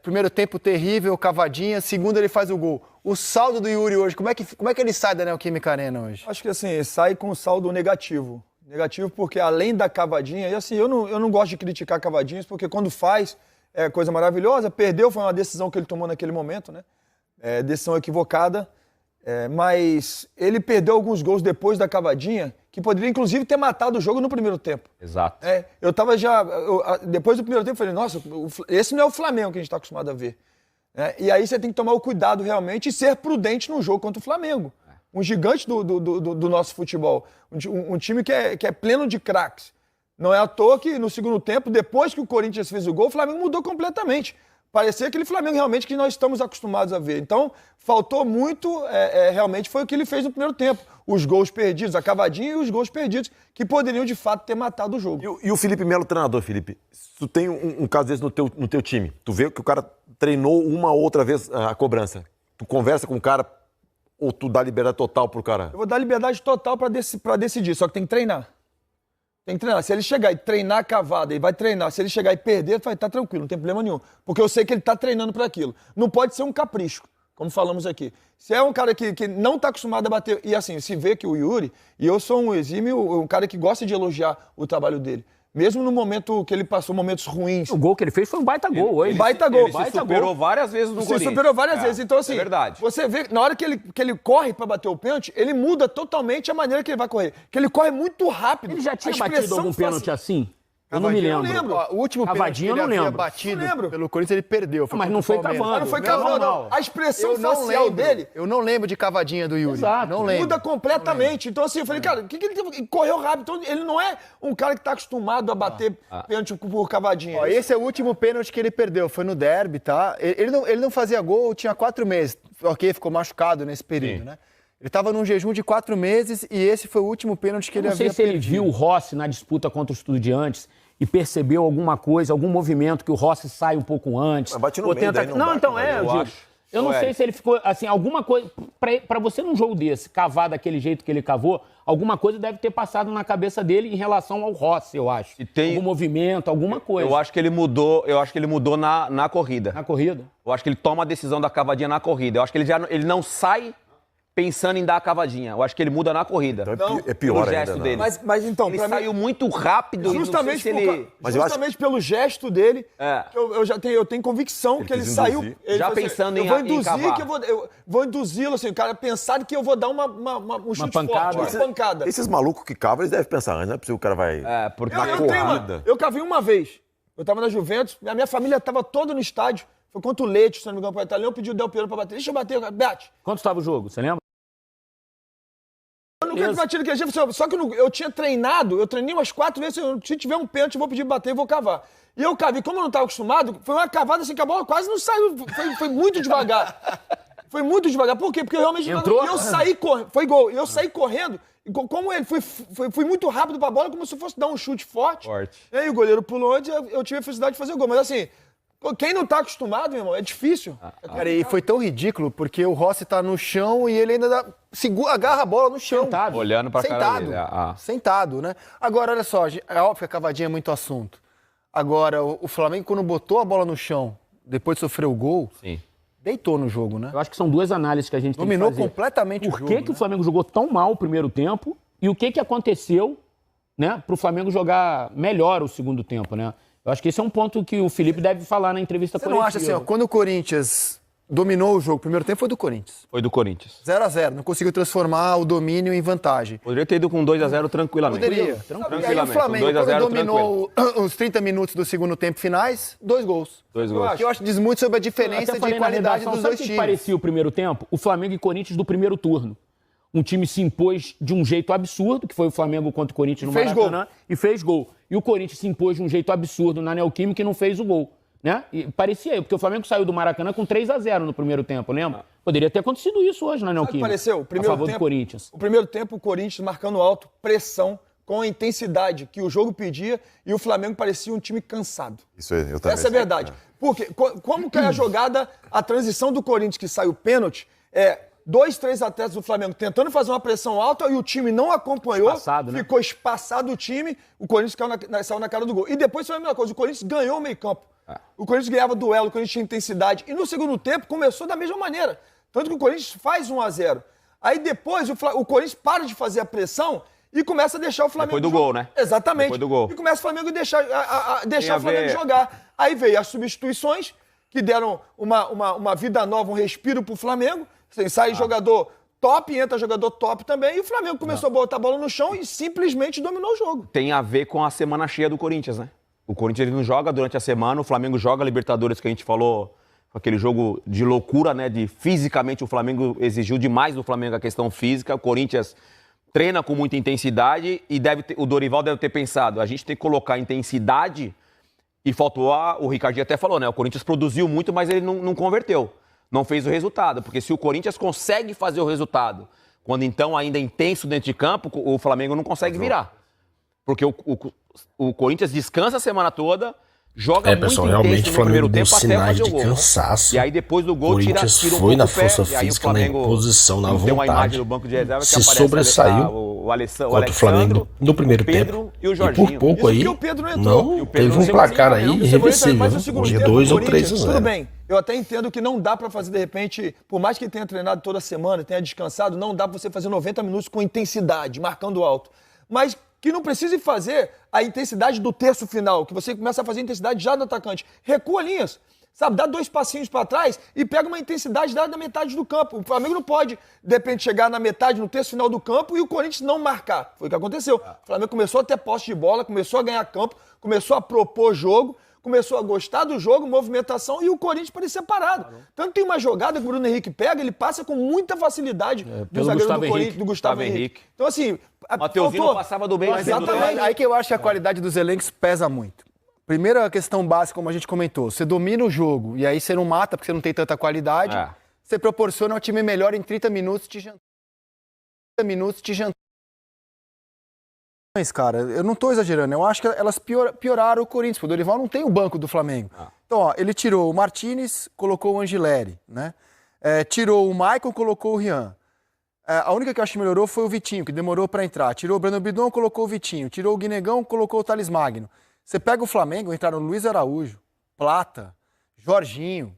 Primeiro tempo terrível, cavadinha. Segundo, ele faz o gol. O saldo do Yuri hoje, como é que ele sai da Neoquímica Arena hoje? Acho que assim, sai com saldo negativo. Negativo porque além da cavadinha, e assim, eu não gosto de criticar cavadinhas, porque quando faz é coisa maravilhosa. Perdeu, foi uma decisão que ele tomou naquele momento, né? Decisão equivocada. Mas ele perdeu alguns gols depois da cavadinha que poderia, inclusive, ter matado o jogo no primeiro tempo. Exato. Eu tava depois do primeiro tempo, falei, nossa, esse não é o Flamengo que a gente está acostumado a ver. E aí você tem que tomar o cuidado realmente e ser prudente no jogo contra o Flamengo. Um gigante do nosso futebol. Um time que é pleno de craques. Não é à toa que no segundo tempo, depois que o Corinthians fez o gol, o Flamengo mudou completamente. Parecia aquele Flamengo realmente que nós estamos acostumados a ver. Então, faltou muito, realmente foi o que ele fez no primeiro tempo. Os gols perdidos, a cavadinha e os gols perdidos, que poderiam, de fato, ter matado o jogo. E o Felipe Melo, treinador, Felipe, se tu tem um caso desse no teu time, tu vê que o cara treinou uma ou outra vez a cobrança, tu conversa com o cara ou tu dá liberdade total pro cara? Eu vou dar liberdade total pra decidir, só que tem que treinar. Tem que treinar. Se ele chegar e treinar a cavada, ele vai treinar. Se ele chegar e perder, vai estar tranquilo, não tem problema nenhum. Porque eu sei que ele está treinando para aquilo. Não pode ser um capricho, como falamos aqui. Se é um cara que não está acostumado a bater... E assim, se vê que o Yuri... E eu sou um exímio, um cara que gosta de elogiar o trabalho dele. Mesmo no momento que ele passou momentos ruins. O gol que ele fez foi um baita gol hoje. Baita gol. Ele se superou várias vezes no Corinthians. Se superou várias vezes. Então, assim, é verdade. Você vê, na hora que ele corre pra bater o pênalti, ele muda totalmente a maneira que ele vai correr. Que ele corre muito rápido. Ele já tinha batido algum pênalti assim? Eu não me lembro. Eu lembro. O último Cavadinho pênalti que eu ele não havia lembro. batido pelo Corinthians, ele perdeu. Mas não foi cavando. Não foi cavando, não. A expressão facial dele... Eu não lembro de cavadinha do Yuri. Exato. Não lembro. Muda completamente. Então, assim, eu falei, cara, o que ele teve? Ele correu rápido. Então, ele não é um cara que tá acostumado a bater pênalti por cavadinha. Ó, esse é o último pênalti que ele perdeu. Foi no derby, tá? Ele não fazia gol, tinha 4 meses. Ok, ficou machucado nesse período, né? Ele estava num jejum de 4 meses e esse foi o último pênalti que ele havia perdido. Não sei se ele viu o Rossi na disputa contra o Estudiantes e percebeu alguma coisa, algum movimento que o Rossi sai um pouco antes. Mas bate no meio, daí não bate, então né? eu digo. Eu não sei se ele ficou, assim, alguma coisa... Pra você num jogo desse, cavar daquele jeito que ele cavou, alguma coisa deve ter passado na cabeça dele em relação ao Rossi, eu acho. Algum movimento, alguma coisa. Eu acho que ele mudou na corrida. Na corrida? Eu acho que ele toma a decisão da cavadinha na corrida. Eu acho que ele não sai pensando em dar a cavadinha. Eu acho que ele muda na corrida. Então é pior pelo gesto ainda, dele. Mas então, Ele pra saiu mim, muito rápido. justamente, Justamente pelo gesto dele, É. eu tenho convicção que ele quis saiu... induzir. ele Já falou assim, pensando eu em vou induzir, cavar. eu vou induzi-lo, assim, o cara pensar que eu vou dar um chute pancada. forte, uma pancada. Esses malucos que cavam, eles devem pensar, não é possível que o cara vai... porque Eu cavei uma vez. Eu tava na Juventus, a minha família tava toda no estádio. Foi contra o Leite, se não me engano, para o italiano, pediu o Del Piero pra bater. Deixa eu bater, bate. Quanto estava o jogo, você lembra? Eu nunca bati naquele jeito, só que eu tinha treinado, eu treinei umas 4 vezes, se tiver um pênalti, eu vou pedir bater e vou cavar. E eu cavei, como eu não estava acostumado, foi uma cavada assim que a bola quase não saiu, foi muito devagar. Foi muito devagar, por quê? Porque eu realmente... Entrou? E eu saí correndo, foi gol, e eu saí correndo, e como ele fui muito rápido pra bola, como se fosse dar um chute forte. E aí o goleiro pulou antes, eu tive a felicidade de fazer o gol, mas assim... Quem não tá acostumado, meu irmão, é difícil. Cara, e foi tão ridículo porque o Rossi tá no chão e ele ainda agarra a bola no chão. Sentado. Olhando pra cara dele. Sentado, né? Agora, olha só, é óbvio que a cavadinha é muito assunto. Agora, o Flamengo, quando botou a bola no chão, depois de sofrer o gol, deitou no jogo, né? Eu acho que são duas análises que a gente tem que fazer. Dominou completamente o jogo. Por que o Flamengo jogou tão mal o primeiro tempo e o que aconteceu, né, pro Flamengo jogar melhor o segundo tempo, né? Eu acho que esse é um ponto que o Felipe deve falar na entrevista coletiva. Você não acha assim, ó, quando o Corinthians dominou o jogo, o primeiro tempo foi do Corinthians. Foi do Corinthians. 0-0, não conseguiu transformar o domínio em vantagem. Poderia ter ido com 2-0 tranquilamente. Poderia. Tranquilamente. E aí o Flamengo, Com 2 a 0 quando dominou os 30 minutos do segundo tempo finais, 2 gols. 2 gols. Que eu acho que diz muito sobre a Eu diferença até de falei na qualidade redação, dos sabe dois o que times. parecia o primeiro tempo? O Flamengo e Corinthians do primeiro turno. Um time se impôs de um jeito absurdo, que foi o Flamengo contra o Corinthians no Maracanã, e fez gol. E o Corinthians se impôs de um jeito absurdo na Neoquímica e não fez o gol. Né? E parecia, porque o Flamengo saiu do Maracanã com 3-0 no primeiro tempo, lembra? Poderia ter acontecido isso hoje na Neoquímica. Pareceu, a favor do Corinthians. O primeiro tempo, o Corinthians marcando alto, pressão, com a intensidade que o jogo pedia, e o Flamengo parecia um time cansado. Isso aí, eu também. Essa é a verdade. Porque, como que é a jogada, a transição do Corinthians que saiu pênalti, 2, 3 atletas do Flamengo tentando fazer uma pressão alta e o time não acompanhou, Espaçado, né? ficou espaçado o time, o Corinthians saiu na cara do gol. E depois foi a mesma coisa, o Corinthians ganhou o meio campo. O Corinthians ganhava duelo, o Corinthians tinha intensidade. E no segundo tempo começou da mesma maneira. Tanto que o Corinthians faz 1-0. Aí depois o Corinthians para de fazer a pressão e começa a deixar o Flamengo Depois do gol, né? Exatamente. Depois do gol. E começa o Flamengo a deixar o Flamengo jogar. Aí veio as substituições, que deram uma vida nova, um respiro pro Flamengo. Sai jogador top, entra jogador top também. E o Flamengo começou a botar a bola no chão e simplesmente dominou o jogo. Tem a ver com a semana cheia do Corinthians, né? O Corinthians ele não joga durante a semana, o Flamengo joga a Libertadores, que a gente falou, aquele jogo de loucura, né? De fisicamente o Flamengo exigiu demais do Flamengo a questão física. O Corinthians treina com muita intensidade e o Dorival deve ter pensado, a gente tem que colocar intensidade e faltou o Ricardinho até falou, né? O Corinthians produziu muito, mas ele não converteu, não fez o resultado, porque se o Corinthians consegue fazer o resultado, quando então ainda é intenso dentro de campo, o Flamengo não consegue virar. Porque o Corinthians descansa a semana toda, joga muito pessoal, intenso realmente no o Flamengo primeiro deu tempo até sinais fazer o de gol. cansaço. E aí depois do gol tira um foi na pouco o pé, força e aí o física, na Flamengo imposição, na tem uma imagem vontade. do banco de reserva que Se aparece sobressaiu o Alessandro, contra o Flamengo no primeiro o Pedro tempo. e o E Jorginho. por pouco Isso aí, porque o Pedro não entrou. não, E o Pedro teve não um chegou placar assim, aí não. irreversível, Mas o segundo de tempo, 2 ou Corinthians, 3 a 0. Tudo bem, eu até entendo que não dá pra fazer, de repente, por mais que ele tenha treinado toda semana, tenha descansado, não dá pra você fazer 90 minutos com intensidade, marcando alto. Mas que não precise fazer a intensidade do terço final, que você começa a fazer a intensidade já do atacante. Recua linhas, sabe? Dá 2 passinhos pra trás e pega uma intensidade da metade do campo. O Flamengo não pode, de repente, chegar na metade, no terço final do campo e o Corinthians não marcar. Foi o que aconteceu. O Flamengo começou a ter posse de bola, começou a ganhar campo, começou a propor jogo, começou a gostar do jogo, movimentação, e o Corinthians parecia parado. Tanto tem uma jogada que o Bruno Henrique pega, ele passa com muita facilidade do zagueiro do Corinthians, do Gustavo Henrique. Então, assim, Mateuzinho não passava do meio. Exatamente. Aí que eu acho que a qualidade dos elencos pesa muito. Primeira questão básica, como a gente comentou, você domina o jogo e aí você não mata porque você não tem tanta qualidade, você proporciona um time melhor em 30 minutos te jantar. 30 minutos te jantar. Mas, cara, eu não tô exagerando, eu acho que elas pioraram o Corinthians, porque o Dorival não tem o banco do Flamengo. Então, ó, ele tirou o Martinez, colocou o Angileri, né? Tirou o Maicon, colocou o Rian. A única que eu acho que melhorou foi o Vitinho, que demorou para entrar. Tirou o Breno Bidon, colocou o Vitinho. Tirou o Guinegão, colocou o Thales Magno. Você pega o Flamengo, entraram Luiz Araújo, Plata, Jorginho.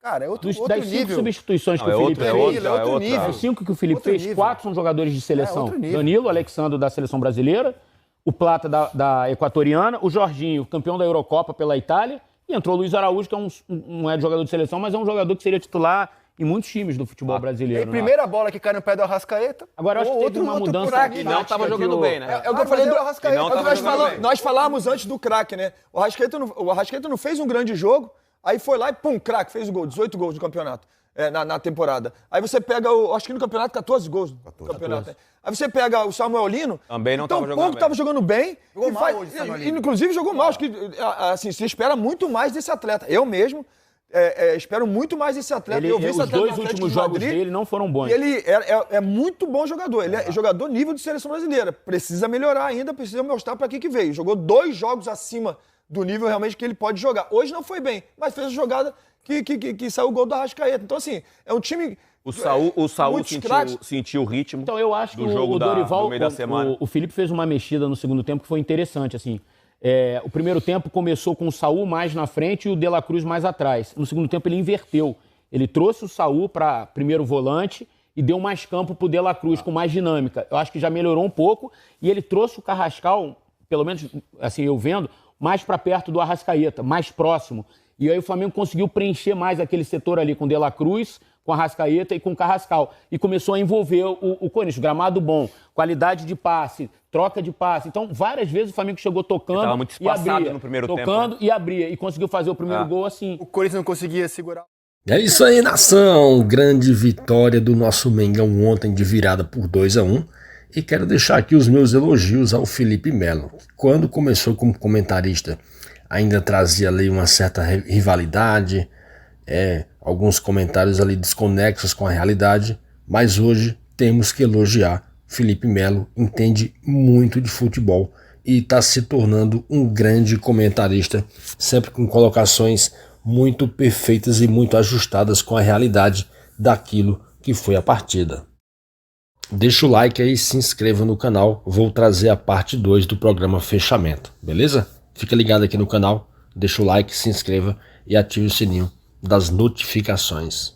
Cara, é outro nível. Das 5 substituições que o Felipe fez, outro nível. Os 5 que o Felipe fez, 4 são jogadores de seleção. Danilo, Alexandre da seleção brasileira, o Plata da equatoriana, o Jorginho, campeão da Eurocopa pela Itália, e entrou o Luiz Araújo, que não é jogador de seleção, mas é um jogador que seria titular em muitos times do futebol brasileiro. E primeira bola que cai no pé do Arrascaeta. Agora, eu acho que teve uma mudança. E não estava jogando bem, né? É o que eu falei do Arrascaeta. Nós falamos antes do craque, né? O Arrascaeta não fez um grande jogo, aí foi lá e pum, craque, fez o gol, 18 gols no campeonato, na temporada. Aí você pega, acho que no campeonato, 14 gols no campeonato. 14. Aí você pega o Samuel Lino, também não estava jogando bem. Jogou mal hoje, inclusive jogou mal. Acho que assim, se espera muito mais desse atleta. Eu mesmo espero muito mais desse atleta. Eu vi esse os atleta 2 últimos jogos dele não foram bons. E ele é muito bom jogador. Ele é jogador nível de seleção brasileira. Precisa melhorar ainda, precisa mostrar para que veio. Jogou 2 jogos acima do nível realmente que ele pode jogar. Hoje não foi bem, mas fez a jogada que saiu o gol do Arrascaeta. Então, assim, é um time... O Saúl sentiu o ritmo. Então, eu acho que do jogo o Dorival, do meio da semana. O Felipe fez uma mexida no segundo tempo que foi interessante, assim. O primeiro tempo começou com o Saúl mais na frente e o De La Cruz mais atrás. No segundo tempo ele inverteu. Ele trouxe o Saúl para primeiro volante e deu mais campo para o De La Cruz, com mais dinâmica. Eu acho que já melhorou um pouco. E ele trouxe o Carrascal, pelo menos assim eu vendo, mais para perto do Arrascaeta, mais próximo. E aí o Flamengo conseguiu preencher mais aquele setor ali com o De La Cruz, com a Arrascaeta e com o Carrascal. E começou a envolver o Corinthians. Gramado bom, qualidade de passe, troca de passe. Então, várias vezes o Flamengo chegou tocando estava muito espaçado no primeiro tempo. Tocando e abria. E conseguiu fazer o primeiro gol assim. O Corinthians não conseguia segurar. É isso aí, nação! Grande vitória do nosso Mengão ontem de virada por 2-1. E quero deixar aqui os meus elogios ao Felipe Melo. Quando começou como comentarista, ainda trazia ali uma certa rivalidade, alguns comentários ali desconexos com a realidade, mas hoje temos que elogiar. Felipe Melo entende muito de futebol e está se tornando um grande comentarista, sempre com colocações muito perfeitas e muito ajustadas com a realidade daquilo que foi a partida. Deixa o like aí, se inscreva no canal, vou trazer a parte 2 do programa Fechamento, beleza? Fica ligado aqui no canal deixa o like, se inscreva e ative o sininho das notificações.